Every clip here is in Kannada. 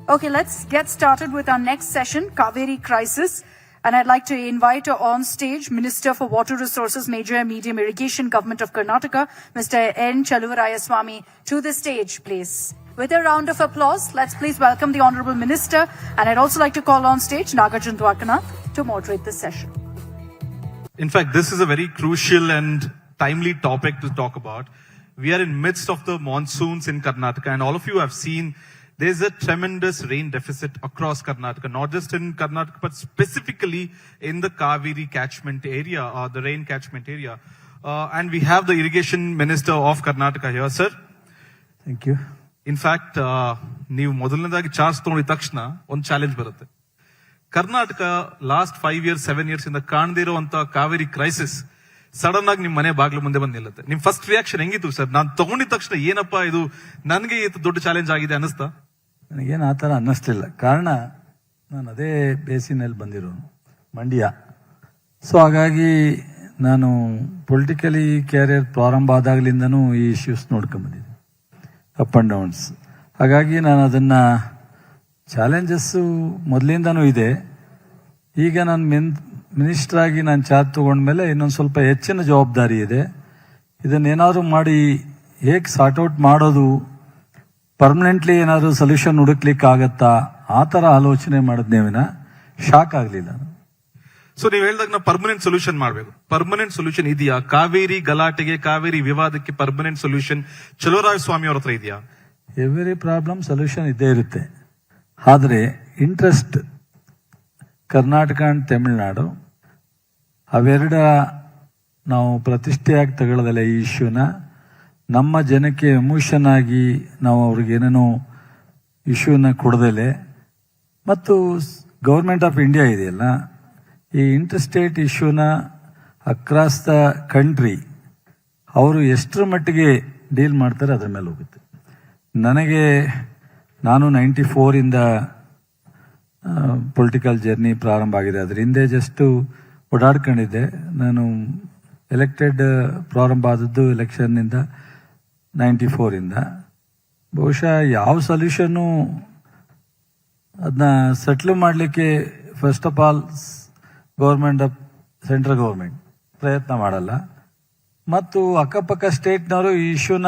Okay, let's get started with our next session, Kaveri Crisis. And I'd like to invite on stage Minister for Water Resources, Major and Medium Irrigation, Government of Karnataka, Mr. N. Chaluvarayaswamy, to the stage, please. With a round of applause, let's please welcome the Honorable Minister. And I'd also like to call on stage Nagarjun Dwarkanath to moderate this session. In fact, this is a very crucial and timely topic to talk about. We are in midst of the monsoons in Karnataka, and all of you have seen there's a tremendous rain deficit across Karnataka, not just in Karnataka, but specifically in the Kaveri catchment area, or the rain catchment area. And we have the Irrigation Minister of Karnataka here, sir. Thank you. In fact, ನೀವು ಮೊದಲನೇದಾಗಿ ಚಾರ್ಜ್ ತಗೊಂಡಿದ ತಕ್ಷಣ ಒಂದು ಚಾಲೆಂಜ್ ಬರುತ್ತೆ. ಕರ್ನಾಟಕ ಲಾಸ್ಟ್ 5 years 7 years ಇಂದ ಕಾಣದೇ ಇರುವಂತ ಕಾವೇರಿ ಕ್ರೈಸಿಸ್ ಸಡನ್ ಆಗಿ ನಿಮ್ ಮನೆ ಬಾಗ್ಲು ಮುಂದೆ ಬಂದು ನಿಲ್ಲುತ್ತೆ. ನಿಮ್ ಫಸ್ಟ್ ರಿಯಾಕ್ಷನ್ ಹೆಂಗಿತ್ತು ಸರ್? ನಾನು ತಗೊಂಡಿದ ತಕ್ಷಣ ಏನಪ್ಪಾ ಇದು ನನಗೆ ದೊಡ್ಡ ಚಾಲೆಂಜ್ ಆಗಿದೆ ಅನಿಸ್ತಾ? ನನಗೇನು ಆ ಥರ ಅನ್ನಿಸ್ಲಿಲ್ಲ. ಕಾರಣ ನಾನು ಅದೇ ಬೇಸಿನಲ್ಲಿ ಬಂದಿರೋನು, ಮಂಡ್ಯ. ಸೊ ಹಾಗಾಗಿ ನಾನು ಪೊಲಿಟಿಕಲಿ ಕ್ಯಾರಿಯರ್ ಪ್ರಾರಂಭ ಆದಾಗಲಿಂದನೂ ಈ ಇಶ್ಯೂಸ್ ನೋಡ್ಕೊಂಬಂದಿದ್ದೆ, ಅಪ್ ಆ್ಯಂಡ್ ಡೌನ್ಸ್. ಹಾಗಾಗಿ ನಾನು ಅದನ್ನು ಚಾಲೆಂಜಸ್ಸು ಮೊದಲಿಂದನೂ ಇದೆ. ಈಗ ನಾನು ಮಿನಿಸ್ಟರ್ ಆಗಿ ನಾನು ಚಾರ್ಜ್ ತೊಗೊಂಡ್ಮೇಲೆ ಇನ್ನೊಂದು ಸ್ವಲ್ಪ ಹೆಚ್ಚಿನ ಜವಾಬ್ದಾರಿ ಇದೆ. ಇದನ್ನೇನಾದರೂ ಮಾಡಿ ಹೇಗೆ ಸಾರ್ಟ್ಔಟ್ ಮಾಡೋದು, ಪರ್ಮನೆಂಟ್ಲಿ ಏನಾದರೂ ಸೊಲ್ಯೂಷನ್ ಹುಡುಕ್ಲಿಕ್ಕೆ ಆಗತ್ತಾ, ಆ ಥರ ಆಲೋಚನೆ ಮಾಡಿದ್ನೇ ವಿನ ಶಾಕ್ ಆಗಲಿಲ್ಲ. ಸೊ ನೀವು ಹೇಳಿದಾಗ ನಾವು ಪರ್ಮನೆಂಟ್ ಸೊಲ್ಯೂಷನ್ ಮಾಡಬೇಕು. ಪರ್ಮನೆಂಟ್ ಸೊಲ್ಯೂಷನ್ ಇದೆಯಾ? ಕಾವೇರಿ ಗಲಾಟೆಗೆ, ಕಾವೇರಿ ವಿವಾದಕ್ಕೆ ಪರ್ಮನೆಂಟ್ ಸೊಲ್ಯೂಷನ್ ಚಲುವರಾಯಸ್ವಾಮಿ ಅವ್ರ ಹತ್ರ ಇದೆಯಾ? ಎವ್ರಿ ಪ್ರಾಬ್ಲಮ್ ಸೊಲ್ಯೂಷನ್ ಇದ್ದೇ ಇರುತ್ತೆ. ಆದರೆ ಇಂಟ್ರೆಸ್ಟ್ ಕರ್ನಾಟಕ ಅಂಡ್ ತಮಿಳುನಾಡು ಅವೆರಡ ನಾವು ಪ್ರತಿಷ್ಠೆಯಾಗಿ ತಗೊಳ್ಳೋದಲ್ಲ ಈ ಇಶ್ಯೂನ. ನಮ್ಮ ಜನಕ್ಕೆ ಎಮೋಷನ್ ಆಗಿ ನಾವು ಅವ್ರಿಗೆ ಏನೇನೋ ಇಶ್ಯೂನ ಕೊಡದಲೆ, ಮತ್ತು ಗೌರ್ಮೆಂಟ್ ಆಫ್ ಇಂಡಿಯಾ ಇದೆಯಲ್ಲ, ಈ ಇಂಟರ್ಸ್ಟೇಟ್ ಇಶ್ಯೂನ ಅಕ್ರಾಸ್ ದ ಕಂಟ್ರಿ ಅವರು ಎಷ್ಟರ ಮಟ್ಟಿಗೆ ಡೀಲ್ ಮಾಡ್ತಾರೆ ಅದ್ರ ಮೇಲೆ ಹೋಗುತ್ತೆ. ನಾನು 94 ಪೊಲಿಟಿಕಲ್ ಜರ್ನಿ ಪ್ರಾರಂಭ ಆಗಿದೆ. ಅದ್ರ ಹಿಂದೆ ಜಸ್ಟು ಓಡಾಡ್ಕೊಂಡಿದ್ದೆ. ನಾನು ಎಲೆಕ್ಟೆಡ್ ಪ್ರಾರಂಭ ಆದದ್ದು ಎಲೆಕ್ಷನ್ನಿಂದ 94. ಬಹುಶಃ ಯಾವ ಸೊಲ್ಯೂಷನ್ನು ಅದನ್ನ ಸೆಟ್ಲ್ ಮಾಡಲಿಕ್ಕೆ first of all government of central government ಪ್ರಯತ್ನ ಮಾಡಲ್ಲ, ಮತ್ತು ಅಕ್ಕಪಕ್ಕ ಸ್ಟೇಟ್ನವರು ಈ ಇಶ್ಯೂನ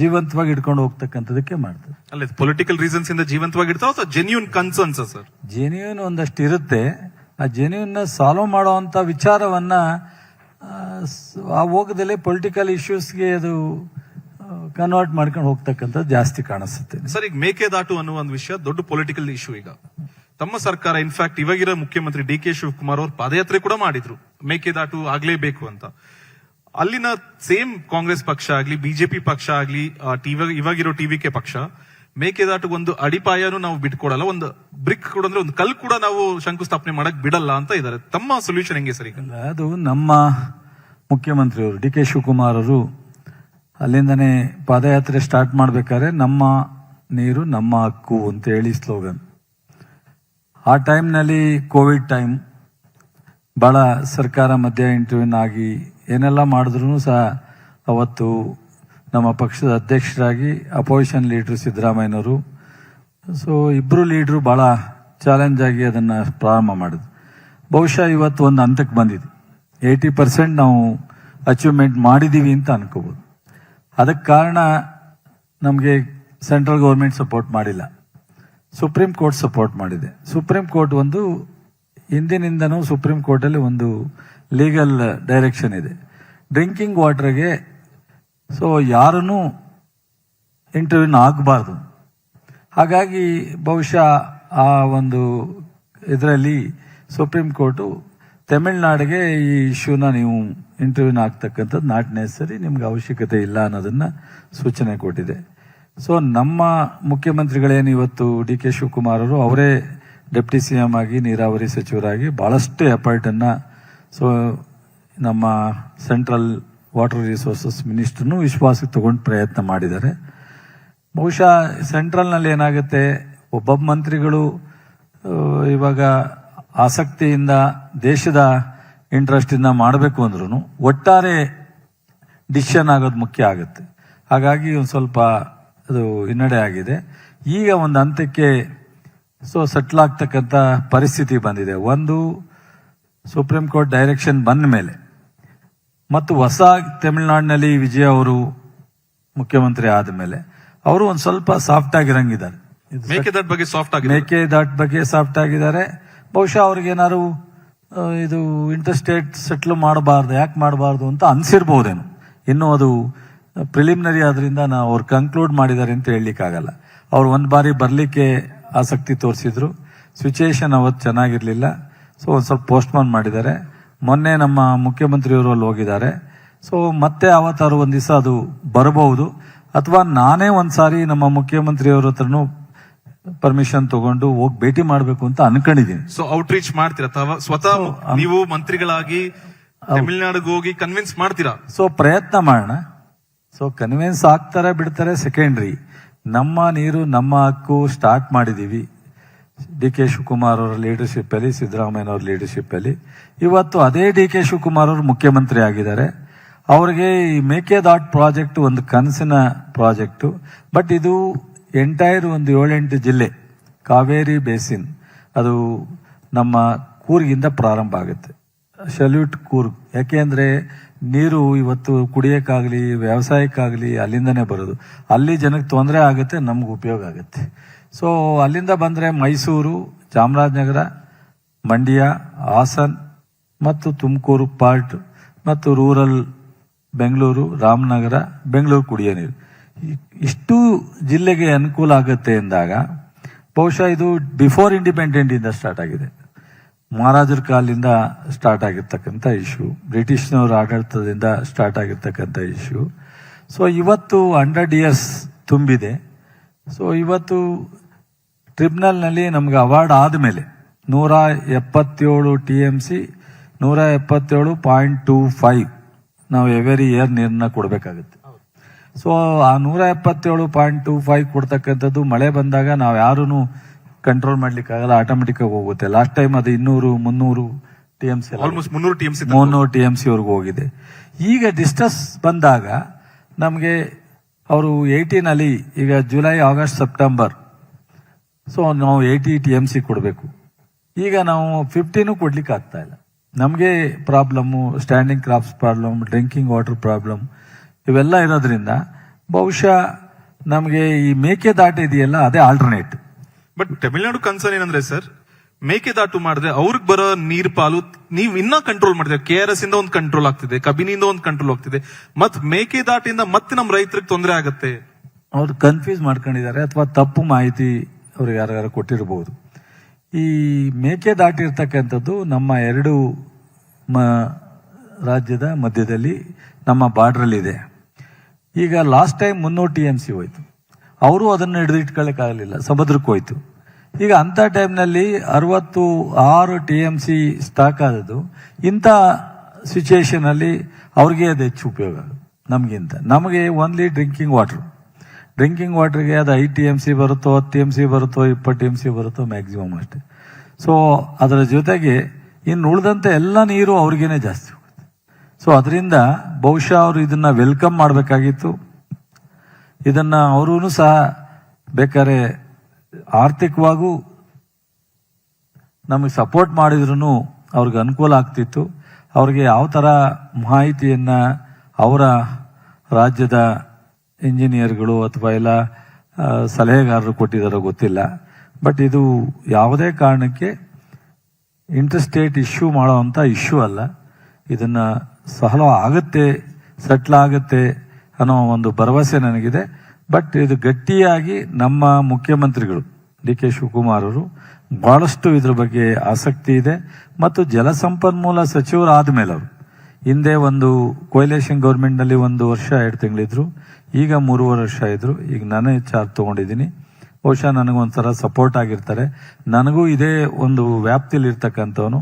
ಜೀವಂತವಾಗಿ ಇಟ್ಕೊಂಡು ಹೋಗ್ತಕ್ಕಂಥದಕ್ಕೆ ಮಾಡ್ತಾರೆ. ಅಲ್ಲ, ಪೊಲಿಟಿಕಲ್ ರೀಸನ್ಸ್ ಇಂದ ಜೀವಂತವಾಗಿ ಇಡ್ತಾವ ಅಥವಾ ಜೆನ್ಯೂನ್ ಕನ್ಸರ್ನ್ಸ್ ಸರ್? ಜೆನ್ಯೂನ್ ಒಂದಷ್ಟು ಇರುತ್ತೆ. ಆ ಜೆನ್ಯೂನ್ ಸಾಲ್ವ್ ಮಾಡುವಂತ ವಿಚಾರವನ್ನ ಆ ಹೋಗದಲ್ಲೇ ಪೊಲಿಟಿಕಲ್ ಇಶ್ಯೂಸ್ಗೆ ಅದು ಕನ್ವರ್ಟ್ ಮಾಡ್ಕೊಂಡು ಹೋಗ್ತಕ್ಕಂಥದ್ದು ಜಾಸ್ತಿ ಕಾಣಿಸುತ್ತೆ. ಸರ್, ಈಗ ಮೇಕೆದಾಟು ಅನ್ನುವ ಒಂದು ವಿಷಯ ದೊಡ್ಡ ಪೊಲಿಟಿಕಲ್ ಇಶ್ಯೂ. ಈಗ ತಮ್ಮ ಸರ್ಕಾರ, ಇನ್ಫ್ಯಾಕ್ಟ್ ಇವಾಗಿರೋ ಮುಖ್ಯಮಂತ್ರಿ ಡಿ ಕೆ ಶಿವಕುಮಾರ್ ಅವರು ಪಾದಯಾತ್ರೆ ಕೂಡ ಮಾಡಿದ್ರು, ಮೇಕೆದಾಟು ಆಗ್ಲೇಬೇಕು ಅಂತ. ಅಲ್ಲಿನ ಸೇಮ್ ಕಾಂಗ್ರೆಸ್ ಪಕ್ಷ ಆಗ್ಲಿ, ಬಿಜೆಪಿ ಪಕ್ಷ ಆಗ್ಲಿ, ಇವಾಗಿರೋ ಟಿವಿಕೆ ಪಕ್ಷ ಮೇಕೆದಾಟು ಒಂದು ಅಡಿಪಾಯನು ನಾವು ಬಿಟ್ಕೊಡಲ್ಲ, ಒಂದು ಬ್ರಿಕ್ ಕೂಡ ಅಂದ್ರೆ ಒಂದು ಕಲ್ ಕೂಡ ನಾವು ಶಂಕುಸ್ಥಾಪನೆ ಮಾಡಕ್ ಬಿಡಲ್ಲ ಅಂತ ಇದ್ದಾರೆ. ತಮ್ಮ ಸೊಲ್ಯೂಷನ್ ಹೆಂಗೆ ಸರ್? ಈಗ ಅದು ನಮ್ಮ ಮುಖ್ಯಮಂತ್ರಿಯವರು ಡಿ ಕೆ ಶಿವಕುಮಾರ್ ಅವರು ಅಲ್ಲಿಂದನೇ ಪಾದಯಾತ್ರೆ ಸ್ಟಾರ್ಟ್ ಮಾಡ್ಬೇಕಾದ್ರೆ ನಮ್ಮ ನೀರು ನಮ್ಮ ಹಕ್ಕು ಅಂತ ಹೇಳಿ ಸ್ಲೋಗನ್. ಆ ಟೈಮ್ನಲ್ಲಿ ಕೋವಿಡ್ ಟೈಮ್, ಬಹಳ ಸರ್ಕಾರ ಮಧ್ಯ ಇಂಟರ್ವ್ಯೂನ್ ಆಗಿ ಏನೆಲ್ಲ ಮಾಡಿದ್ರು ಸಹ ಅವತ್ತು ನಮ್ಮ ಪಕ್ಷದ ಅಧ್ಯಕ್ಷರಾಗಿ ಅಪೋಸಿಷನ್ ಲೀಡರ್ ಸಿದ್ದರಾಮಯ್ಯನವರು, ಸೊ ಇಬ್ಬರು ಲೀಡ್ರು ಬಹಳ ಚಾಲೆಂಜ್ ಆಗಿ ಅದನ್ನು ಪ್ರಾರಂಭ ಮಾಡಿದ್ರು. ಬಹುಶಃ ಇವತ್ತು ಒಂದು ಹಂತಕ್ಕೆ ಬಂದಿದೆ, 80% ನಾವು ಅಚೀವ್ಮೆಂಟ್ ಮಾಡಿದ್ದೀವಿ ಅಂತ ಅನ್ಕೋಬೋದು. ಅದಕ್ಕೆ ಕಾರಣ ನಮಗೆ ಸೆಂಟ್ರಲ್ ಗೌರ್ಮೆಂಟ್ ಸಪೋರ್ಟ್ ಮಾಡಿಲ್ಲ, ಸುಪ್ರೀಂ ಕೋರ್ಟ್ ಸಪೋರ್ಟ್ ಮಾಡಿದೆ. ಸುಪ್ರೀಂ ಕೋರ್ಟ್ ಒಂದು ಹಿಂದಿನಿಂದನೂ ಸುಪ್ರೀಂ ಕೋರ್ಟಲ್ಲಿ ಒಂದು ಲೀಗಲ್ ಡೈರೆಕ್ಷನ್ ಇದೆ, ಡ್ರಿಂಕಿಂಗ್ ವಾಟರ್ಗೆ ಸೊ ಯಾರನ್ನೂ ಇಂಟರ್ವ್ಯೂನ್ ಆಗಬಾರ್ದು. ಹಾಗಾಗಿ ಬಹುಶಃ ಆ ಒಂದು ಇದರಲ್ಲಿ ಸುಪ್ರೀಂ ಕೋರ್ಟು ತಮಿಳ್ನಾಡಿಗೆ ಈ ಇಶ್ಯೂನ ನೀವು ಇಂಟರ್ವ್ಯೂನ್ ಆಗ್ತಕ್ಕಂಥದ್ದು ನಾಟ್ ನೆಸರಿ, ನಿಮ್ಗೆ ಅವಶ್ಯಕತೆ ಇಲ್ಲ ಅನ್ನೋದನ್ನ ಸೂಚನೆ ಕೊಟ್ಟಿದೆ. ಸೊ ನಮ್ಮ ಮುಖ್ಯಮಂತ್ರಿಗಳೇನು ಇವತ್ತು ಡಿ ಕೆ ಶಿವಕುಮಾರ್ ಅವರು, ಅವರೇ ಡೆಪ್ಟಿ CM ಆಗಿ ನೀರಾವರಿ ಸಚಿವರಾಗಿ ಬಹಳಷ್ಟು ಎಫರ್ಟನ್ನು, ಸೊ ನಮ್ಮ ಸೆಂಟ್ರಲ್ ವಾಟರ್ ರಿಸೋರ್ಸಸ್ ಮಿನಿಸ್ಟರ್ನು ವಿಶ್ವಾಸಕ್ಕೆ ತಗೊಂಡು ಪ್ರಯತ್ನ ಮಾಡಿದ್ದಾರೆ. ಬಹುಶಃ ಸೆಂಟ್ರಲ್ನಲ್ಲಿ ಏನಾಗುತ್ತೆ, ಒಬ್ಬೊಬ್ಬ ಮಂತ್ರಿಗಳು ಇವಾಗ ಆಸಕ್ತಿಯಿಂದ ದೇಶದ ಇಂಟ್ರೆಸ್ಟಿಂದ ಮಾಡಬೇಕು ಅಂದ್ರೂ ಒಟ್ಟಾರೆ ಡಿಸಿಷನ್ ಆಗೋದು ಮುಖ್ಯ ಆಗುತ್ತೆ. ಹಾಗಾಗಿ ಒಂದು ಸ್ವಲ್ಪ ಅದು ಹಿನ್ನಡೆ ಆಗಿದೆ. ಈಗ ಒಂದು ಹಂತಕ್ಕೆ ಸೊ ಸೆಟ್ಲ್ ಆಗ್ತಕ್ಕಂಥ ಪರಿಸ್ಥಿತಿ ಬಂದಿದೆ. ಒಂದು ಸುಪ್ರೀಂ ಕೋರ್ಟ್ ಡೈರೆಕ್ಷನ್ ಬಂದ ಮೇಲೆ ಮತ್ತು ಹೊಸ ತಮಿಳುನಾಡಿನಲ್ಲಿ ವಿಜಯ್ ಅವರು ಮುಖ್ಯಮಂತ್ರಿ ಆದ ಮೇಲೆ ಅವರು ಒಂದ್ ಸ್ವಲ್ಪ ಸಾಫ್ಟ್ ಆಗಿರಂಗಿದ್ದಾರೆ. ಮೇಕೆದಾಟ್ ಬಗ್ಗೆ ಸಾಫ್ಟ್ ಆಗಿದೆ. ಮೇಕೆದಾಟ್ ಬಗ್ಗೆ ಸಾಫ್ಟ್ ಆಗಿದ್ದಾರೆ. ಬಹುಶಃ ಅವ್ರಿಗೇನಾದ್ರು ಇದು ಇಂಟರ್ಸ್ಟೇಟ್ ಸೆಟ್ಲ್ ಮಾಡಬಾರ್ದು, ಯಾಕೆ ಮಾಡಬಾರ್ದು ಅಂತ ಅನ್ಸಿರ್ಬಹುದೇನು. ಇನ್ನು ಅದು ಪ್ರಿಲಿಮಿನರಿ ಆದ್ರಿಂದ ಅವ್ರು ಕನ್ಕ್ಲೂಡ್ ಮಾಡಿದ್ದಾರೆ ಅಂತ ಹೇಳಲಿಕ್ಕಾಗಲ್ಲ. ಅವ್ರು ಒಂದ್ ಬಾರಿ ಬರ್ಲಿಕ್ಕೆ ಆಸಕ್ತಿ ತೋರಿಸಿದ್ರು. ಸಿಚುಯೇಷನ್ ಅವತ್ತು ಚೆನ್ನಾಗಿರ್ಲಿಲ್ಲ. ಸೊ ಒಂದ್ ಸ್ವಲ್ಪ ಪೋಸ್ಟ್ಪೋನ್ ಮಾಡಿದ್ದಾರೆ. ಮೊನ್ನೆ ನಮ್ಮ ಮುಖ್ಯಮಂತ್ರಿಯವರು ಅಲ್ಲಿ ಹೋಗಿದ್ದಾರೆ. ಸೊ ಮತ್ತೆ ಅವತ್ತಾರು ಒಂದ್ ದಿವಸ ಅದು ಬರಬಹುದು, ಅಥವಾ ನಾನೇ ಒಂದ್ಸಾರಿ ನಮ್ಮ ಮುಖ್ಯಮಂತ್ರಿಯವ್ರ ಹತ್ರನು ಪರ್ಮಿಷನ್ ತಗೊಂಡು ಹೋಗಿ ಭೇಟಿ ಮಾಡ್ಬೇಕು ಅಂತ ಅನ್ಕೊಂಡಿದ್ದೀನಿ. ಸೊ ಔಟ್ರೀಚ್ ಮಾಡ್ತೀರಾ ಅಥವಾ ಸ್ವತಃ ನೀವು ಮಂತ್ರಿಗಳಾಗಿ ತಮಿಳುನಾಡಿಗೆ ಹೋಗಿ ಕನ್ವಿನ್ಸ್ ಮಾಡ್ತೀರಾ? ಸೊ ಪ್ರಯತ್ನ ಮಾಡೋಣ. ಸೊ ಕನ್ವಿನ್ಸ್ ಆಗ್ತಾರೆ ಬಿಡ್ತಾರೆ ಸೆಕೆಂಡ್ರಿ. ನಮ್ಮ ನೀರು ನಮ್ಮ ಹಕ್ಕು ಸ್ಟಾರ್ಟ್ ಮಾಡಿದೀವಿ. ಡಿ ಕೆ ಶಿವಕುಮಾರ್ ಅವರ ಲೀಡರ್ಶಿಪ್ ಅಲ್ಲಿ, ಸಿದ್ದರಾಮಯ್ಯ ಅವರ ಲೀಡರ್ಶಿಪ್ ಅಲ್ಲಿ. ಇವತ್ತು ಅದೇ ಡಿ ಕೆ ಶಿವಕುಮಾರ್ ಅವರು ಮುಖ್ಯಮಂತ್ರಿ ಆಗಿದ್ದಾರೆ. ಅವ್ರಿಗೆ ಈ ಮೇಕೆದಾಟ್ ಪ್ರಾಜೆಕ್ಟ್ ಒಂದು ಕನಸಿನ ಪ್ರಾಜೆಕ್ಟ್. ಬಟ್ ಇದು ಎಂಟೈರ್ ಒಂದು 7-8 ಜಿಲ್ಲೆ ಕಾವೇರಿ ಬೇಸಿನ್, ಅದು ನಮ್ಮ ಕೂರ್ಗಿಂದ ಪ್ರಾರಂಭ ಆಗುತ್ತೆ. ಸಲ್ಯೂಟ್ ಕೂರ್ಗ್. ಯಾಕೆಂದ್ರೆ ನೀರು ಇವತ್ತು ಕುಡಿಯಕ್ಕಾಗ್ಲಿ ವ್ಯವಸಾಯಕ್ಕಾಗ್ಲಿ ಅಲ್ಲಿಂದನೇ ಬರೋದು. ಅಲ್ಲಿ ಜನಕ್ಕೆ ತೊಂದರೆ ಆಗುತ್ತೆ, ನಮ್ಗೆ ಉಪಯೋಗ ಆಗುತ್ತೆ. ಸೊ ಅಲ್ಲಿಂದ ಬಂದ್ರೆ ಮೈಸೂರು, ಚಾಮರಾಜನಗರ, ಮಂಡ್ಯ, ಹಾಸನ್ ಮತ್ತು ತುಮಕೂರು ಪಾರ್ಟ್ ಮತ್ತು ರೂರಲ್ ಬೆಂಗಳೂರು, ರಾಮನಗರ, ಬೆಂಗಳೂರು ಕುಡಿಯೋ ನೀರು, ಇಷ್ಟು ಜಿಲ್ಲೆಗೆ ಅನುಕೂಲ ಆಗುತ್ತೆ ಎಂದಾಗ ಬಹುಶಃ ಇದು ಬಿಫೋರ್ ಇಂಡಿಪೆಂಡೆಂಟ್ ಇಂದ ಸ್ಟಾರ್ಟ್ ಆಗಿದೆ. ಮಹಾರಾಜರ ಕಾಲದಿಂದ ಸ್ಟಾರ್ಟ್ ಆಗಿರ್ತಕ್ಕಂಥ ಇಶ್ಯೂ, ಬ್ರಿಟಿಷ್ನವರ ಆಡಳಿತದಿಂದ ಸ್ಟಾರ್ಟ್ ಆಗಿರ್ತಕ್ಕಂಥ ಇಶ್ಯೂ. ಸೊ ಇವತ್ತು 100 years ತುಂಬಿದೆ. ಸೊ ಇವತ್ತು ಟ್ರಿಬ್ಯುನಲ್ನಲ್ಲಿ ನಮ್ಗೆ ಅವಾರ್ಡ್ ಆದಮೇಲೆ 177 TMC 177.25 ನಾವು ಎವರಿ ಇಯರ್ ನೀರನ್ನ ಕೊಡಬೇಕಾಗುತ್ತೆ. ಸೊ ಆ 177.25 ಕೊಡ್ತಕ್ಕಂಥದ್ದು ಮಳೆ ಬಂದಾಗ ನಾವು ಯಾರೂ ಕಂಟ್ರೋಲ್ ಮಾಡ್ಲಿಕ್ಕೆ ಆಗಲ್ಲ, ಆಟೋಮೆಟಿಕ್ ಆಗಿ ಹೋಗುತ್ತೆ. ಲಾಸ್ಟ್ ಟೈಮ್ ಅದು 200-300 TMC, ಆಲ್ಮೋಸ್ಟ್ 300 TMC ವರೆಗೂ ಹೋಗಿದೆ. ಈಗ ಡಿಸ್ಟರ್ಸ್ ಬಂದಾಗ ನಮಗೆ ಅವರು 18 ಈಗ ಜುಲೈ, ಆಗಸ್ಟ್, ಸೆಪ್ಟೆಂಬರ್, ಸೊ ನಾವು 80 TMC ಕೊಡಬೇಕು. ಈಗ ನಾವು 15 ಕೊಡ್ಲಿಕ್ಕೆ ಆಗ್ತಾ ಇಲ್ಲ. ನಮಗೆ problem, standing crops problem, drinking water problem ಇವೆಲ್ಲ ಇರೋದ್ರಿಂದ ಬಹುಶಃ ನಮಗೆ ಈ ಮೇಕೆದಾಟು ಇದೆಯಲ್ಲ ಅದೇ ಆಲ್ಟರ್ನೇಟ್. ಬಟ್ ತಮಿಳುನಾಡು ಕನ್ಸರ್ನ್ ಏನಂದ್ರೆ ಸರ್, ಮೇಕೆದಾಟು ಮಾಡಿದ್ರೆ ಅವ್ರಿಗೆ ಬರೋ ನೀರ್ ಪಾಲು ನೀವು ಇನ್ನ ಕಂಟ್ರೋಲ್ ಮಾಡಿದ್ರೆ. KRS ಇಂದ ಒಂದು ಕಂಟ್ರೋಲ್ ಆಗ್ತಿದೆ, ಕಬಿನಿಂದ ಒಂದು ಕಂಟ್ರೋಲ್ ಆಗ್ತಿದೆ, ಮತ್ ಮೇಕೆದಾಟಿಂದ ಮತ್ತೆ ನಮ್ ರೈತರಿಗೆ ತೊಂದರೆ ಆಗತ್ತೆ. ಅವ್ರು ಕನ್ಫ್ಯೂಸ್ ಮಾಡ್ಕೊಂಡಿದ್ದಾರೆ ಅಥವಾ ತಪ್ಪು ಮಾಹಿತಿ ಅವ್ರಿಗೆ ಯಾರು ಕೊಟ್ಟಿರಬಹುದು. ಈ ಮೇಕೆದಾಟು ಇರ್ತಕ್ಕಂಥದ್ದು ನಮ್ಮ 2 ರಾಜ್ಯದ ಮಧ್ಯದಲ್ಲಿ ನಮ್ಮ ಬಾರ್ಡರ್ ಇದೆ. ಈಗ ಲಾಸ್ಟ್ ಟೈಮ್ 300 TMC ಹೋಯ್ತು. ಅವರು ಅದನ್ನು ಹಿಡಿದಿಟ್ಕೊಳ್ಳಕ್ಕಾಗಲಿಲ್ಲ, ಸಮುದ್ರಕ್ಕೆ ಹೋಯ್ತು. ಈಗ ಅಂತ ಟೈಮ್ನಲ್ಲಿ 66 TMC ಸ್ಟಾಕ್ ಆದದ್ದು. ಇಂಥ ಸಿಚುಯೇಷನ್ ಅಲ್ಲಿ ಅವ್ರಿಗೆ ಅದು ಹೆಚ್ಚು ಉಪಯೋಗ ನಮ್ಗಿಂತ. ನಮಗೆ ಓನ್ಲಿ ಡ್ರಿಂಕಿಂಗ್ ವಾಟರ್ಗೆ ಅದು 5 TMC ಬರುತ್ತೋ, 10 TMC ಬರುತ್ತೋ, 20 TMC ಬರುತ್ತೋ ಮ್ಯಾಕ್ಸಿಮಮ್ ಅಷ್ಟೇ. ಸೊ ಅದರ ಜೊತೆಗೆ ಇನ್ನು ಉಳಿದಂತೆ ಎಲ್ಲ ನೀರು ಅವ್ರಿಗೇನೆ ಜಾಸ್ತಿ ಹೋಗುತ್ತೆ. ಸೊ ಅದರಿಂದ ಬಹುಶಃ ಅವರು ಇದನ್ನ ವೆಲ್ಕಮ್ ಮಾಡಬೇಕಾಗಿತ್ತು. ಇದನ್ನ ಅವರೂ ಸಹ ಬೇಕಾದ್ರೆ ಆರ್ಥಿಕವಾಗೂ ನಮಗೆ ಸಪೋರ್ಟ್ ಮಾಡಿದ್ರು ಅವ್ರಿಗೆ ಅನುಕೂಲ ಆಗ್ತಿತ್ತು. ಅವ್ರಿಗೆ ಯಾವ ತರ ಮಾಹಿತಿಯನ್ನ ಅವರ ರಾಜ್ಯದ ಇಂಜಿನಿಯರ್ಗಳು ಅಥವಾ ಎಲ್ಲ ಸಲಹೆಗಾರರು ಕೊಟ್ಟಿದ್ದಾರೋ ಗೊತ್ತಿಲ್ಲ. ಬಟ್ ಇದು ಯಾವುದೇ ಕಾರಣಕ್ಕೆ ಇಂಟರ್ಸ್ಟೇಟ್ ಇಶ್ಯೂ ಮಾಡುವಂತ ಇಶ್ಯೂ ಅಲ್ಲ. ಇದನ್ನ ಸಹಲ ಆಗುತ್ತೆ, ಸೆಟ್ಲ್ ಆಗುತ್ತೆ ಅನ್ನೋ ಒಂದು ಭರವಸೆ ನನಗಿದೆ. ಬಟ್ ಇದು ಗಟ್ಟಿಯಾಗಿ ನಮ್ಮ ಮುಖ್ಯಮಂತ್ರಿಗಳು ಡಿ ಕೆ ಶಿವಕುಮಾರ್ ಅವರು ಬಹಳಷ್ಟು ಇದ್ರ ಬಗ್ಗೆ ಆಸಕ್ತಿ ಇದೆ. ಮತ್ತು ಜಲಸಂಪನ್ಮೂಲ ಸಚಿವರು ಆದ್ಮೇಲೆ ಅವರು ಹಿಂದೆ ಒಂದು ಕೊಯ್ಲೇಷನ್ ಗೌರ್ಮೆಂಟ್ ನಲ್ಲಿ 1 ವರ್ಷ 2 ತಿಂಗಳಿದ್ರು, ಈಗ 3.5 ವರ್ಷ ಇದ್ರು. ಈಗ ನಾನೇ ಚಾರ್ಜ್ ತಗೊಂಡಿದ್ದೀನಿ. ಬಹುಶಃ ನನಗೊಂಥರ ಸಪೋರ್ಟ್ ಆಗಿರ್ತಾರೆ. ನನಗೂ ಇದೇ ಒಂದು ವ್ಯಾಪ್ತಿಯಲ್ಲಿ ಇರ್ತಕ್ಕಂಥವನು.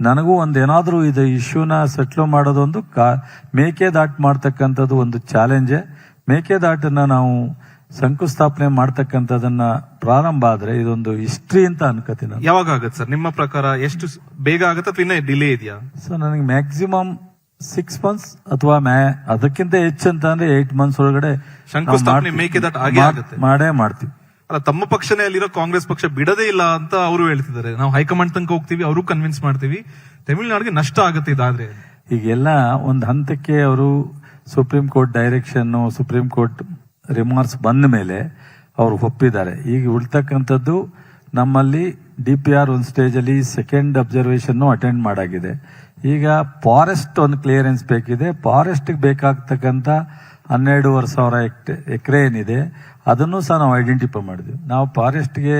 ನನಗೂ ಒಂದೇನಾದ್ರೂ ಇದು ಇಶ್ಯೂನ ಸೆಟ್ಲ್ ಮಾಡೋದೊಂದು ಮೇಕೆದಾಟು ಮಾಡ್ತಕ್ಕಂಥದ್ದು ಒಂದು ಚಾಲೆಂಜೇ. ಮೇಕೆದಾಟನ್ನ ನಾವು ಶಂಕುಸ್ಥಾಪನೆ ಮಾಡ್ತಕ್ಕಂಥದನ್ನ ಪ್ರಾರಂಭ ಆದ್ರೆ ಇದೊಂದು ಹಿಸ್ಟ್ರಿ ಅಂತ ಅನ್ಕೋತೀನಿ. ಯಾವಾಗ ಆಗತ್ತೆ ಸರ್ ನಿಮ್ಮ ಪ್ರಕಾರ? ಎಷ್ಟು ಬೇಗ ಆಗತ್ತೆ ಅಥವಾ ಇನ್ನ ಡಿಲೇ ಇದೆಯಾ? ಸೊ ನನಗೆ ಮ್ಯಾಕ್ಸಿಮಮ್ 6 months ಅಥವಾ ಅದಕ್ಕಿಂತ ಹೆಚ್ಚು ಅಂತ ಅಂದ್ರೆ 8 months ಒಳಗಡೆ ಶಂಕುಸ್ಥಾಪನೆ ಮೇಕೆದಾಟು ಆಗೇ ಆಗುತ್ತೆ. ಮಾಡೇ ಮಾಡ್ತೀವಿ. ಅಲ್ಲ, ತಮ್ಮ ಪಕ್ಷನೇ ಅಲ್ಲಿರೋ ಕಾಂಗ್ರೆಸ್ ಪಕ್ಷ ಬಿಡದೇ ಇಲ್ಲ ಅಂತ ಅವರು ಹೇಳ್ತಿದ್ದಾರೆ. ನಾವು ಹೈಕಮಾಂಡ್ ತನಕ ಹೋಗ್ತೀವಿ, ಅವರು ಕನ್ವಿನ್ಸ್ ಮಾಡ್ತೀವಿ, ತಮಿಳುನಾಡಿಗೆ ನಷ್ಟ ಆಗುತ್ತೆ ಇದಾದ್ರೆ. ಈಗೆಲ್ಲ ಒಂದು ಹಂತಕ್ಕೆ ಅವರು supreme court direction, supreme court remarks ಬಂದ ಮೇಲೆ ಅವರು ಒಪ್ಪಿದ್ದಾರೆ. ಈಗ ಉಳ್ತಕ್ಕಂಥದ್ದು ನಮ್ಮಲ್ಲಿ DPR ಒಂದು ಸ್ಟೇಜ್ ಅಲ್ಲಿ ಸೆಕೆಂಡ್ ಅಬ್ಸರ್ವೇಷನ್ ಅಟೆಂಡ್ ಮಾಡಾಗಿದೆ. ಈಗ ಫಾರೆಸ್ಟ್ ಒಂದು ಕ್ಲಿಯರೆನ್ಸ್ ಬೇಕಿದೆ. ಫಾರೆಸ್ಟ್ ಬೇಕಾಗ್ತಕ್ಕಂಥ 12,500 ಎಕರೆ ಏನಿದೆ ಅದನ್ನು ಸಹ ನಾವು ಐಡೆಂಟಿಫೈ ಮಾಡಿದ್ವಿ. ನಾವು ಫಾರೆಸ್ಟ್ಗೆ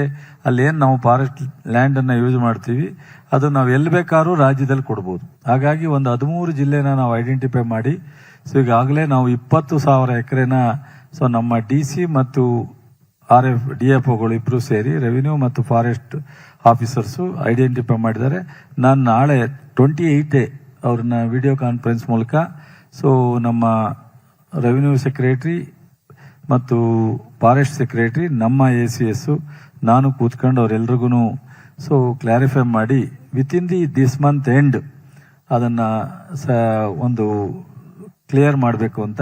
ಅಲ್ಲೇನು ನಾವು ಫಾರೆಸ್ಟ್ ಲ್ಯಾಂಡ್ ಅನ್ನ ಯೂಸ್ ಮಾಡ್ತೀವಿ ಅದು ನಾವು ಎಲ್ಲಿ ಬೇಕಾದ್ರೂ ರಾಜ್ಯದಲ್ಲಿ ಕೊಡ್ಬೋದು. ಹಾಗಾಗಿ ಒಂದು 13 ಜಿಲ್ಲೆನ ನಾವು ಐಡೆಂಟಿಫೈ ಮಾಡಿ, ಸೊ ಈಗಾಗಲೇ ನಾವು 20,000 ಎಕರೆನ ಸೊ ನಮ್ಮ DC ಮತ್ತು DFOಗಳು ಇಬ್ರು ಸೇರಿ ರೆವಿನ್ಯೂ ಮತ್ತು ಫಾರೆಸ್ಟ್ ಆಫೀಸರ್ಸು ಐಡೆಂಟಿಫೈ ಮಾಡಿದ್ದಾರೆ. ನಾನು ನಾಳೆ 28 ಅವ್ರನ್ನ ವಿಡಿಯೋ ಕಾನ್ಫರೆನ್ಸ್ ಮೂಲಕ ಸೊ ನಮ್ಮ ರೆವಿನ್ಯೂ ಸೆಕ್ರೆಟರಿ ಮತ್ತು ಫಾರೆಸ್ಟ್ ಸೆಕ್ರೆಟರಿ, ನಮ್ಮ ACS, ನಾನು ಕೂತ್ಕೊಂಡು ಅವರೆಲ್ರಿಗೂ ಸೊ ಕ್ಲಾರಿಫೈ ಮಾಡಿ ವಿತಿನ್ ದಿಸ್ ಮಂತ್ ಎಂಡ್ ಅದನ್ನ ಒಂದು ಕ್ಲಿಯರ್ ಮಾಡಬೇಕು ಅಂತ.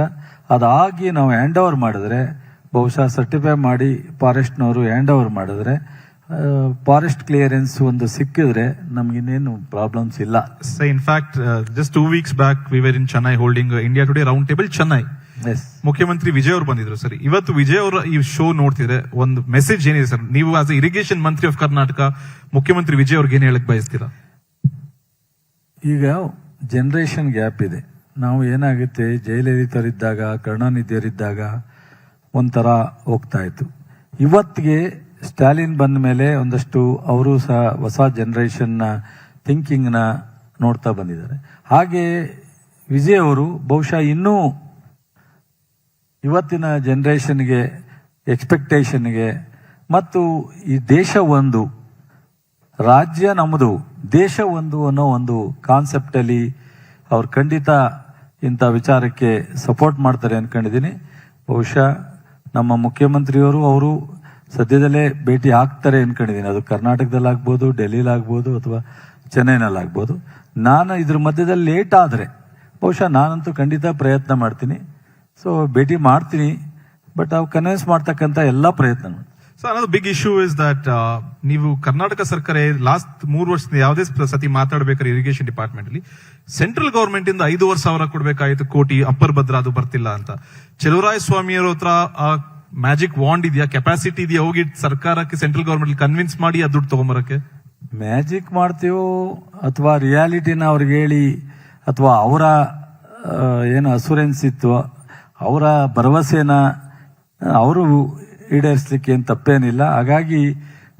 ಅದಾಗಿ ನಾವು ಹ್ಯಾಂಡ್ ಓವರ್ ಮಾಡಿದ್ರೆ, ಬಹುಶಃ ಸರ್ಟಿಫೈ ಮಾಡಿ ಫಾರೆಸ್ಟ್ನವರು ಹ್ಯಾಂಡ್ ಓವರ್ ಮಾಡಿದ್ರೆ, ಫಾರೆಸ್ಟ್ ಕ್ಲಿಯರೆನ್ಸ್ ಒಂದು ಸಿಕ್ಕಿದ್ರೆ ನಮ್ಗಿನ್ನೇನು ಪ್ರಾಬ್ಲಮ್ಸ್ ಇಲ್ಲ. So in fact, just 2 weeks back we were in Chennai holding India Today round table Chennai. Yes. ಮುಖ್ಯಮಂತ್ರಿ ವಿಜಯ್ ಅವರು ಬಂದಿದ್ರು ಸರ್. ಇವತ್ತು ವಿಜಯ್ ಅವರ ಈ ಶೋ ನೋಡ್ತಿದ್ರೆ ಒಂದು ಮೆಸೇಜ್ ಏನಿದೆ ಸರ್? ನೀವು as irrigation Mantri of Karnataka ಮುಖ್ಯಮಂತ್ರಿ ವಿಜಯ್ ಅವ್ರಿಗೆ ಏನ್ ಹೇಳಕ್ ಬಯಸ್ತೀರಾ? ಈಗ ಜನರೇಷನ್ ಗ್ಯಾಪ್ ಇದೆ. ನಾವು ಏನಾಗುತ್ತೆ, ಜಯಲಲಿತರಿದ್ದಾಗ, ಕರುಣಾನಿಧಿಯರಿದ್ದಾಗ ಒಂಥರ ಹೋಗ್ತಾ ಇತ್ತು. ಇವತ್ತಿಗೆ ಸ್ಟಾಲಿನ್ ಬಂದ ಮೇಲೆ ಒಂದಷ್ಟು ಅವರು ಸಹ ಹೊಸ ಜನರೇಷನ್ ನ ಥಿಂಕಿಂಗ್ ನ ನೋಡ್ತಾ ಬಂದಿದ್ದಾರೆ. ಹಾಗೆ ವಿಜಯ್ ಅವರು ಬಹುಶಃ ಇನ್ನೂ ಇವತ್ತಿನ ಜನರೇಷನ್ಗೆ ಎಕ್ಸ್ಪೆಕ್ಟೇಷನ್ಗೆ ಮತ್ತು ಈ ದೇಶ ಒಂದು, ರಾಜ್ಯ ನಮ್ಮದು, ದೇಶ ಒಂದು ಅನ್ನೋ ಒಂದು ಕಾನ್ಸೆಪ್ಟ್ ಅಲ್ಲಿ ಅವ್ರು ಖಂಡಿತ ಇಂಥ ವಿಚಾರಕ್ಕೆ ಸಪೋರ್ಟ್ ಮಾಡ್ತಾರೆ ಅನ್ಕೊಂಡಿದ್ದೀನಿ. ಬಹುಶಃ ನಮ್ಮ ಮುಖ್ಯಮಂತ್ರಿಯವರು ಅವರು ಸದ್ಯದಲ್ಲೇ ಭೇಟಿ ಆಗ್ತಾರೆ ಅನ್ಕೊಂಡಿದ್ದೀನಿ. ಅದು ಕರ್ನಾಟಕದಲ್ಲಾಗ್ಬೋದು, ಡೆಲ್ಲಿಲಾಗ್ಬೋದು ಅಥವಾ ಚೆನ್ನೈನಲ್ಲಾಗ್ಬೋದು. ನಾನು ಇದ್ರ ಮಧ್ಯದಲ್ಲಿ ಲೇಟ್ ಆದರೆ ಬಹುಶಃ ನಾನಂತೂ ಖಂಡಿತ ಪ್ರಯತ್ನ ಮಾಡ್ತೀನಿ. ಸೊ ಭೇಟಿ ಮಾಡ್ತೀನಿ, ಬಟ್ ಅವು ಕನ್ವಿನ್ಸ್ ಮಾಡ್ತಕ್ಕಂಥ ಎಲ್ಲ ಪ್ರಯತ್ನ. ಸೊ ಅನ್ನೋದು ಬಿಗ್ ಇಶ್ಯೂ ಇಸ್ ದಟ್ ನೀವು ಕರ್ನಾಟಕ ಸರ್ಕಾರ ಲಾಸ್ಟ್ 3 ವರ್ಷದಿಂದ ಯಾವುದೇ ಸತಿ ಮಾತಾಡ್ಬೇಕಾದ್ರೆ ಇರಿಗೇಷನ್ ಡಿಪಾರ್ಟ್ಮೆಂಟ್ ಅಲ್ಲಿ ಸೆಂಟ್ರಲ್ ಗವರ್ಮೆಂಟ್ ಇಂದ 5,500 ಕೊಡ್ಬೇಕಾಯ್ತು ಕೋಟಿ ಅಪ್ಪರ್ ಭದ್ರಾ, ಅದು ಬರ್ತಿಲ್ಲ ಅಂತ. ಚಲುವರಾಯಸ್ವಾಮಿ ಅವ್ರ ಹತ್ರ ಮ್ಯಾಜಿಕ್ ವಾಂಡ್ ಇದೆಯಾ, ಕೆಪಾಸಿಟಿ ಇದೆಯಾ, ಹೋಗಿ ಸರ್ಕಾರಕ್ಕೆ ಸೆಂಟ್ರಲ್ ಗವರ್ಮೆಂಟ್ ಕನ್ವಿನ್ಸ್ ಮಾಡಿ ಆ ದುಡ್ಡು ತಗೊಂಬರಕ್ಕೆ? ಮ್ಯಾಜಿಕ್ ಮಾಡ್ತೀವೋ ಅಥವಾ ರಿಯಾಲಿಟಿನ ಅವ್ರಿಗೆ ಹೇಳಿ ಅಥವಾ ಅವರ ಏನು ಅಸೂರೆನ್ಸ್ ಇತ್ತು ಅವರ ಭರವಸೆನ ಅವರು ಈಡೇರಿಸಲಿಕ್ಕೆ ಏನು ತಪ್ಪೇನಿಲ್ಲ. ಹಾಗಾಗಿ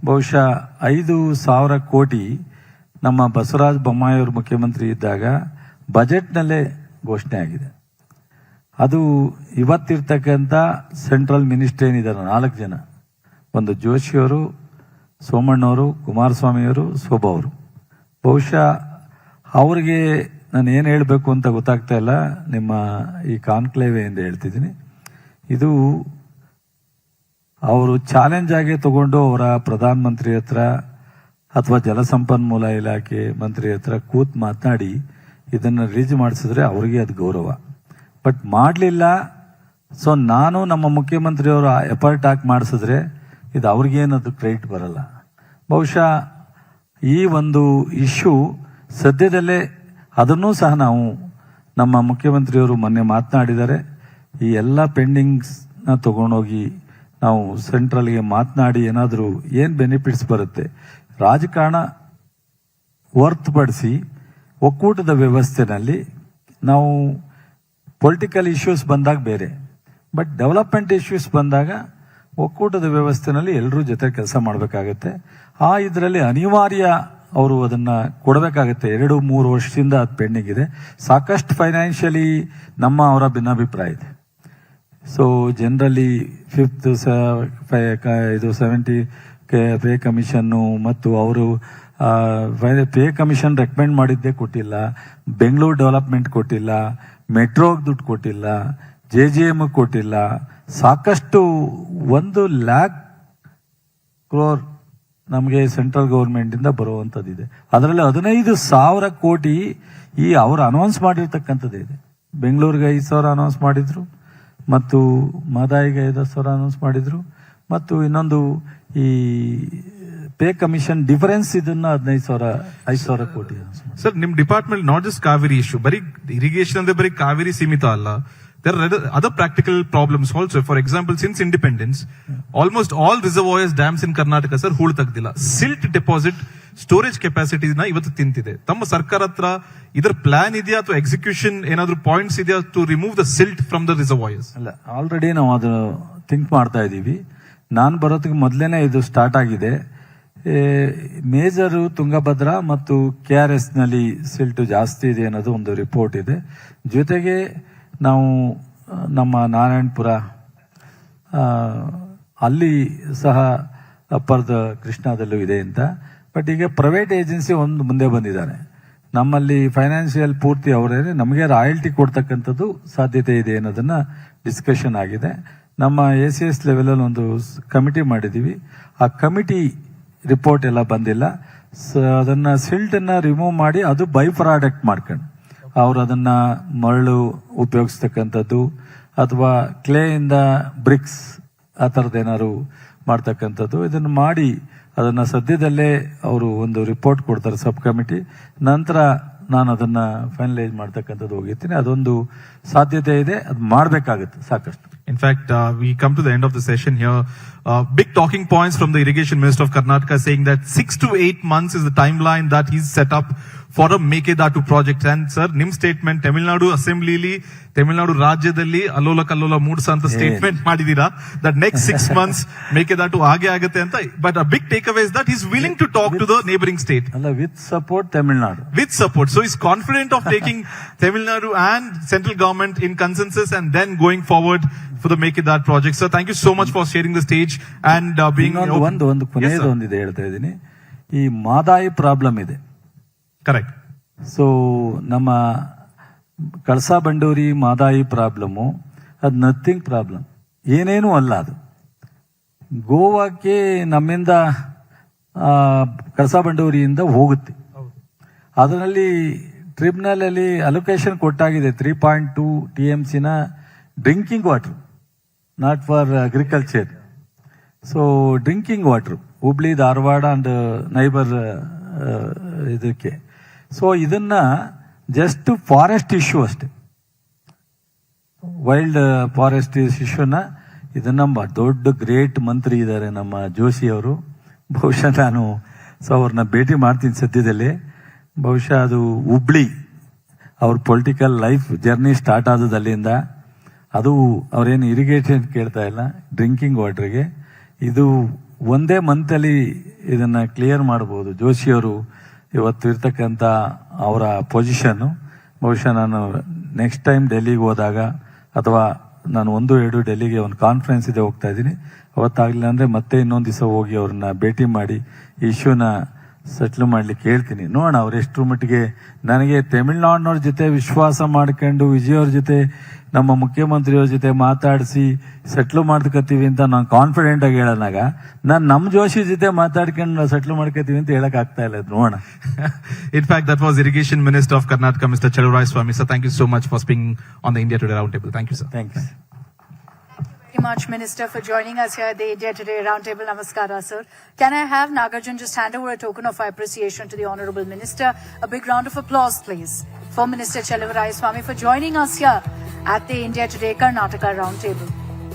ಬಹುಶಃ 5,000 ಕೋಟಿ ನಮ್ಮ ಬಸವರಾಜ ಬೊಮ್ಮಾಯಿ ಅವರು ಮುಖ್ಯಮಂತ್ರಿ ಇದ್ದಾಗ ಬಜೆಟ್ನಲ್ಲೇ ಘೋಷಣೆ ಆಗಿದೆ. ಅದು ಇವತ್ತಿರ್ತಕ್ಕಂಥ ಸೆಂಟ್ರಲ್ ಮಿನಿಸ್ಟರ್ ಏನಿದ್ದಾರೆ 4 ಜನ, ಒಂದು ಜೋಶಿಯವರು, ಸೋಮಣ್ಣವರು, ಕುಮಾರಸ್ವಾಮಿಯವರು, ಶೋಭಾ ಅವರು. ಬಹುಶಃ ಅವ್ರಿಗೆ ನಾನು ಏನು ಹೇಳಬೇಕು ಅಂತ ಗೊತ್ತಾಗ್ತಾ ಇಲ್ಲ. ನಿಮ್ಮ ಈ ಕಾನ್ಕ್ಲೇವ್ ಎಂದು ಹೇಳ್ತಿದ್ದೀನಿ, ಇದು ಅವರು ಚಾಲೆಂಜ್ ಆಗಿ ತಗೊಂಡು ಅವರ ಪ್ರಧಾನ ಮಂತ್ರಿ ಹತ್ರ ಅಥವಾ ಜಲಸಂಪನ್ಮೂಲ ಇಲಾಖೆ ಮಂತ್ರಿ ಹತ್ರ ಕೂತ್ ಮಾತನಾಡಿ ಇದನ್ನ ರಿಲೀಸ್ ಮಾಡಿಸಿದ್ರೆ ಅವರಿಗೆ ಅದು ಗೌರವ. ಬಟ್ ಮಾಡಲಿಲ್ಲ. ಸೊ ನಾನು ನಮ್ಮ ಮುಖ್ಯಮಂತ್ರಿಯವರ ಎಫರ್ಟ್ ಹಾಕಿ ಮಾಡಿಸಿದ್ರೆ ಇದು ಅವ್ರಿಗೇನದು ಕ್ರೆಡಿಟ್ ಬರಲ್ಲ. ಬಹುಶಃ ಈ ಒಂದು ಇಶ್ಯೂ ಸದ್ಯದಲ್ಲೇ ಅದನ್ನೂ ಸಹ ನಾವು ನಮ್ಮ ಮುಖ್ಯಮಂತ್ರಿಯವರು ಮೊನ್ನೆ ಮಾತನಾಡಿದ್ದಾರೆ. ಈ ಎಲ್ಲ ಪೆಂಡಿಂಗ್ಸ್ನ ತಗೊಂಡೋಗಿ ನಾವು ಸೆಂಟ್ರಲ್ಗೆ ಮಾತನಾಡಿ ಏನಾದರೂ ಏನು ಬೆನಿಫಿಟ್ಸ್ ಬರುತ್ತೆ, ರಾಜಕಾರಣ ಹೊರತುಪಡಿಸಿ ಒಕ್ಕೂಟದ ವ್ಯವಸ್ಥೆನಲ್ಲಿ ನಾವು ಪೊಲಿಟಿಕಲ್ ಇಶ್ಯೂಸ್ ಬಂದಾಗ ಬೇರೆ, ಬಟ್ ಡೆವಲಪ್ಮೆಂಟ್ ಇಶ್ಯೂಸ್ ಬಂದಾಗ ಒಕ್ಕೂಟದ ವ್ಯವಸ್ಥೆನಲ್ಲಿ ಎಲ್ಲರೂ ಜೊತೆ ಕೆಲಸ ಮಾಡಬೇಕಾಗತ್ತೆ. ಆ ಇದರಲ್ಲಿ ಅನಿವಾರ್ಯ ಅವರು ಅದನ್ನ ಕೊಡಬೇಕಾಗತ್ತೆ. 2-3 ವರ್ಷದಿಂದ ಅದು ಪೆಂಡಿಂಗ್ ಇದೆ. ಸಾಕಷ್ಟು ಫೈನಾನ್ಷಿಯಲಿ ಅವರ ಭಿನ್ನಾಭಿಪ್ರಾಯ ಇದೆ. ಸೊ ಜನರಲಿ 5th ಇದು 70 ಪೇ ಕಮಿಷನ್ನು ಮತ್ತು ಅವರು ಪೇ ಕಮಿಷನ್ ರೆಕಮೆಂಡ್ ಮಾಡಿದ್ದೇ ಕೊಟ್ಟಿಲ್ಲ, ಬೆಂಗಳೂರು ಡೆವಲಪ್ಮೆಂಟ್ ಕೊಟ್ಟಿಲ್ಲ, ಮೆಟ್ರೋಗೆ ದುಡ್ಡು ಕೊಟ್ಟಿಲ್ಲ, JJM ಕೊಟ್ಟಿಲ್ಲ. ಸಾಕಷ್ಟು 1 lakh crore ನಮಗೆ ಸೆಂಟ್ರಲ್ ಗವರ್ಮೆಂಟ್ ಇಂದ ಬರುವಂತದ್ದಿದೆ. ಅದರಲ್ಲಿ 15,000 ಕೋಟಿ ಈ ಅವರು ಅನೌನ್ಸ್ ಮಾಡಿರ್ತಕ್ಕಂಥದ್ದು ಇದೆ. ಬೆಂಗಳೂರಿಗೆ 5,000 ಅನೌನ್ಸ್ ಮಾಡಿದ್ರು ಮತ್ತು ಮದಾಯಿಗೆ 5,000 ಅನೌನ್ಸ್ ಮಾಡಿದ್ರು ಮತ್ತು ಇನ್ನೊಂದು ಈ ಪೇ ಕಮಿಷನ್ ಡಿಫರೆನ್ಸ್ ಇದನ್ನ 5,000 ಕೋಟಿ. ಸರ್, ನಿಮ್ department not just Kaveri issue, ಬರೀ ಇರಿಗೇಷನ್ ಅಂದ್ರೆ ಬರೀ ಕಾವೇರಿ ಸೀಮಿತ ಅಲ್ಲ. There are other practical problems also. For example, since independence, almost all reservoirs, dams in Karnataka, sir, ಹೂಳ್ ತಗ್ದಿಲ್ಲ. Silt deposit ಸ್ಟೋರೇಜ್ ಕೆಪಾಸಿಟಿನ ಇವತ್ತು ತಿಂತಿದೆ. ತಮ್ಮ ಸರ್ಕಾರ ಹತ್ರ ಇದರ ಪ್ಲಾನ್ ಇದೆಯಾ ಅಥವಾ ಎಕ್ಸಿಕ್ಯೂಷನ್ ಏನಾದ್ರು ಪಾಯಿಂಟ್ಸ್ ಇದೆಯಾ to remove the silt from the reservoirs? ಅಲ್ಲ, ಆಲ್ರೆಡಿ ನಾವು ಅದು ಥಿಂಕ್ ಮಾಡ್ತಾ ಇದ್ದೀವಿ. ನಾನು ಬರೋದಕ್ಕೆ ಮೊದಲೇನೆ ಇದು ಸ್ಟಾರ್ಟ್ ಆಗಿದೆ. ಮೇಜರು ತುಂಗಭದ್ರಾ ಮತ್ತು KRS ನಲ್ಲಿ ಸಿಲ್ಟ್ ಜಾಸ್ತಿ ಇದೆ ಅನ್ನೋದು ಒಂದು ರಿಪೋರ್ಟ್ ಇದೆ. ಜೊತೆಗೆ ನಾವು ನಮ್ಮ ನಾರಾಯಣಪುರ ಅಲ್ಲಿ ಸಹ ಅಪ್ಪರ್ದ ಕೃಷ್ಣಾದಲ್ಲೂ ಇದೆ ಅಂತ. ಬಟ್ ಈಗ ಪ್ರೈವೇಟ್ ಏಜೆನ್ಸಿ ಒಂದು ಮುಂದೆ ಬಂದಿದ್ದಾರೆ. ನಮ್ಮಲ್ಲಿ ಫೈನಾನ್ಷಿಯಲ್ ಪೂರ್ತಿ ಅವರೇನೆ, ನಮಗೆ ರಾಯಲ್ಟಿ ಕೊಡ್ತಕ್ಕಂಥದ್ದು ಸಾಧ್ಯತೆ ಇದೆ ಅನ್ನೋದನ್ನ ಡಿಸ್ಕಷನ್ ಆಗಿದೆ. ನಮ್ಮ ACS ಲೆವೆಲಲ್ಲಿ ಒಂದು ಕಮಿಟಿ ಮಾಡಿದೀವಿ. ಆ ಕಮಿಟಿ ರಿಪೋರ್ಟ್ ಎಲ್ಲ ಬಂದಿಲ್ಲ. ಅದನ್ನ ಸಿಲ್ಟ್ ಅನ್ನ ರಿಮೂವ್ ಮಾಡಿ ಅದು ಬೈ ಪ್ರಾಡಕ್ಟ್ ಮಾಡ್ಕೊಂಡು ಅವ್ರು ಅದನ್ನ ಮರಳು ಉಪಯೋಗಿಸ್ತಕ್ಕಂಥದ್ದು ಅಥವಾ ಕ್ಲೇ ಇಂದ ಬ್ರಿಕ್ಸ್ ಆ ಥರದ್ದು ಏನಾದ್ರು ಮಾಡ್ತಕ್ಕಂಥದ್ದು ಇದನ್ನು ಮಾಡಿ ಅದನ್ನ ಸದ್ಯದಲ್ಲೇ ಅವರು ಒಂದು ರಿಪೋರ್ಟ್ ಕೊಡ್ತಾರೆ ಸಬ್ ಕಮಿಟಿ. ನಂತರ ನಾನು ಅದನ್ನ ಫೈನಲೈಸ್ ಮಾಡ್ತಕ್ಕಂಥದ್ದು ಹೋಗಿರ್ತೀನಿ. ಅದೊಂದು ಸಾಧ್ಯತೆ ಇದೆ, ಅದು ಮಾಡಬೇಕಾಗುತ್ತೆ ಸಾಕಷ್ಟು. In fact, we come to the end of the session here. Big talking points from the Irrigation Minister of Karnataka saying that 6 to 8 months is the timeline that he's set up for a Mekedatu project. And sir, nim statement, Tamil Nadu Assembly, Tamil Nadu Rajyadalli, Allola Kallola Moods anta statement madidira that next 6 months Mekedatu aage agate anta. But a big takeaway is that he's willing to talk to the neighboring state. With support Tamil Nadu. With support. So he's confident of taking Tamil Nadu and central government in consensus and then going forward for the Mekedatu project. Sir, thank you so much for sharing the stage and being ಒಂದು ಕೊನೆಯದು ಒಂದಿದೆ ಹೇಳ್ತಾ ಇದ್ದೀನಿ. ಈ ಮಾದಾಯಿ ಪ್ರಾಬ್ಲಮ್ ಇದೆ. ಕರೆಕ್ಟ್. ಸೊ ನಮ್ಮ ಕಳಸಾ ಬಂಡೂರಿ ಮಾದಾಯಿ ಪ್ರಾಬ್ಲಮ್ಮು ಅದು ನಥಿಂಗ್ ಪ್ರಾಬ್ಲಮ್, ಏನೇನೂ ಅಲ್ಲ. ಅದು ಗೋವಾಕ್ಕೆ ನಮ್ಮಿಂದ ಕಳಸಾ ಬಂಡೂರಿಯಿಂದ ಹೋಗುತ್ತೆ. ಅದರಲ್ಲಿ ಟ್ರಿಬ್ಯುನಲ್ ಅಲ್ಲಿ ಅಲೋಕೇಶನ್ ಕೊಟ್ಟಾಗಿದೆ 3.2 TMC drinking water, not for agriculture. So drinking water Hubli Dharwad and neighbour ಇದಕ್ಕೆ. ಸೊ ಇದನ್ನ ಜಸ್ಟ್ ಫಾರೆಸ್ಟ್ ಇಶ್ಯೂ ಅಷ್ಟೇ, ವೈಲ್ಡ್ ಫಾರೆಸ್ಟ್ ಇಶ್ಯೂನ ಇದನ್ನ ದೊಡ್ಡ ಗ್ರೇಟ್ ಮಂತ್ರಿ ಇದ್ದಾರೆ ನಮ್ಮ ಜೋಶಿ ಅವರು. ಬಹುಶಃ ನಾನು ಅವ್ರನ್ನ ಭೇಟಿ ಮಾಡ್ತೀನಿ ಸದ್ಯದಲ್ಲೇ. ಬಹುಶಃ ಅದು ಹುಬ್ಳಿ ಅವ್ರ ಪೊಲಿಟಿಕಲ್ ಲೈಫ್ ಜರ್ನಿ ಸ್ಟಾರ್ಟ್ ಆದದ್ದು ಅಲ್ಲಿಂದ. ಅದು ಅವ್ರೇನು ಇರಿಗೇಷನ್ ಕೇಳ್ತಾ ಇಲ್ಲ, ಡ್ರಿಂಕಿಂಗ್ ವಾಟರ್ಗೆ. ಇದು ಒಂದೇ ಮಂತಲ್ಲಿ ಇದನ್ನ ಕ್ಲಿಯರ್ ಮಾಡಬಹುದು. ಜೋಶಿಯವರು ಇವತ್ತು ಇರ್ತಕ್ಕಂಥ ಅವರ ಪೊಸಿಷನ್. ಬಹುಶಃ ನಾನು ನೆಕ್ಸ್ಟ್ ಟೈಮ್ ಡೆಲ್ಲಿಗೆ ಹೋದಾಗ ಅಥವಾ ನಾನು 1-2 ಡೆಲ್ಲಿಗೆ ಒಂದು ಕಾನ್ಫರೆನ್ಸ್ ಇದೆ ಹೋಗ್ತಾ ಇದ್ದೀನಿ, ಅವತ್ತಾಗ್ಲಿಲ್ಲ ಅಂದ್ರೆ ಮತ್ತೆ ಇನ್ನೊಂದು ದಿವಸ ಹೋಗಿ ಅವ್ರನ್ನ ಭೇಟಿ ಮಾಡಿ ಇಶ್ಯೂನ ಸೆಟ್ಲ್ ಮಾಡ್ಲಿಕ್ಕೆ ಹೇಳ್ತೀನಿ. ನೋಡೋಣ ಅವ್ರು ಎಷ್ಟರ ಮಟ್ಟಿಗೆ. ನನಗೆ ತಮಿಳ್ನಾಡಿನವ್ರ ಜೊತೆ ವಿಶ್ವಾಸ ಮಾಡ್ಕೊಂಡು ವಿಜಯವ್ರ ಜೊತೆ ನಮ್ಮ ಮುಖ್ಯಮಂತ್ರಿಯವ್ರ ಜೊತೆ ಮಾತಾಡಿಸಿ ಸೆಟ್ಲ್ ಮಾಡ್ಕತ್ತೀವಿ ಅಂತ ನಾನು ಕಾನ್ಫಿಡೆಂಟ್ ಆಗಿ ಹೇಳೋನಾಗ ನಾನು ನಮ್ಮ ಜೋಶಿ ಜೊತೆ ಮಾತಾಡ್ಕೊಂಡು ಸೆಟ್ಲ್ ಮಾಡ್ಕತ್ತೀವಿ ಅಂತ ಹೇಳಕ್ ಆಗ್ತಾ ಇಲ್ಲ. ನೋಡೋಣ. In fact, that was Irrigation Minister of Karnataka, Mr. Chelurayaswamy. Sir, thank you so much for speaking on the India Today Roundtable. Thank you, sir. Thanks. Very much, Minister, for joining us here at the India Today Roundtable. Namaskara, sir. Can I have Nagarjun just hand over a token of appreciation to the Honourable Minister? A big round of applause, please, for Minister Chelurayaswamy for joining us here at the India Today Karnataka Roundtable.